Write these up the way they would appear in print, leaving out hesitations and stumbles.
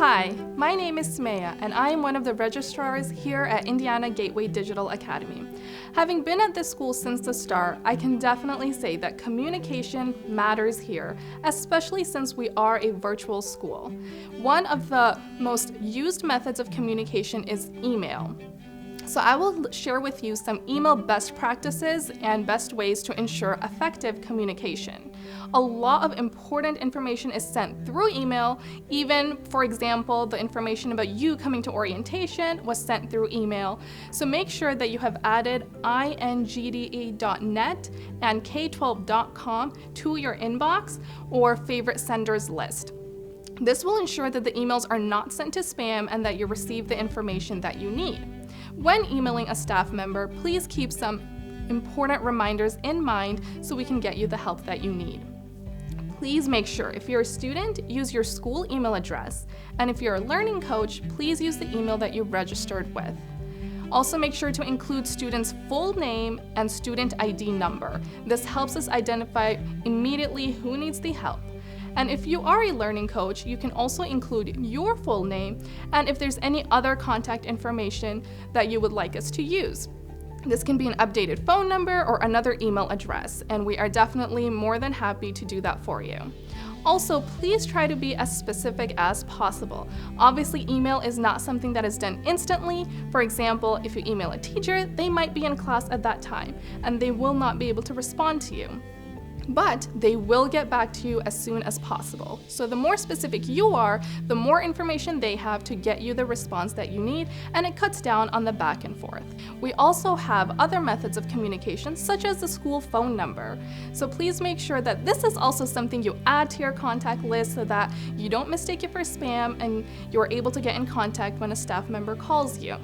Hi, my name is Sumayia, and I am one of the registrars here at Indiana Gateway Digital Academy. Having been at this school since the start, I can definitely say that communication matters here, especially since we are a virtual school. One of the most used methods of communication is email. So I will share with you some email best practices and best ways to ensure effective communication. A lot of important information is sent through email. Even, for example, the information about you coming to orientation was sent through email. So make sure that you have added INGDA.net and K12.com to your inbox or favorite senders list. This will ensure that the emails are not sent to spam and that you receive the information that you need. When emailing a staff member, please keep some important reminders in mind so we can get you the help that you need. Please make sure, if you're a student, use your school email address, and if you're a learning coach, please use the email that you registered with. Also make sure to include students' full name and student ID number. This helps us identify immediately who needs the help. And if you are a learning coach, you can also include your full name and if there's any other contact information that you would like us to use. This can be an updated phone number or another email address, and we are definitely more than happy to do that for you. Also, please try to be as specific as possible. Obviously, email is not something that is done instantly. For example, if you email a teacher, they might be in class at that time, and they will not be able to respond to you. But they will get back to you as soon as possible. So the more specific you are, the more information they have to get you the response that you need, and it cuts down on the back and forth. We also have other methods of communication, such as the school phone number. So please make sure that this is also something you add to your contact list so that you don't mistake it for spam and you're able to get in contact when a staff member calls you.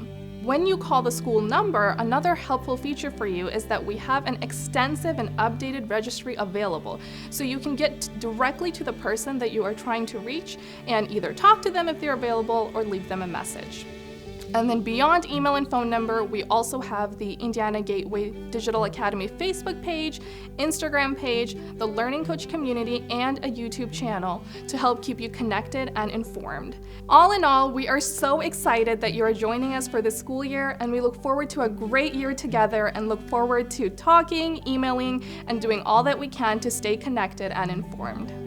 When you call the school number, another helpful feature for you is that we have an extensive and updated registry available. So you can get directly to the person that you are trying to reach and either talk to them if they're available or leave them a message. And then beyond email and phone number, we also have the Indiana Gateway Digital Academy Facebook page, Instagram page, the Learning Coach community, and a YouTube channel to help keep you connected and informed. All in all, we are so excited that you are joining us for this school year, and we look forward to a great year together and look forward to talking, emailing, and doing all that we can to stay connected and informed.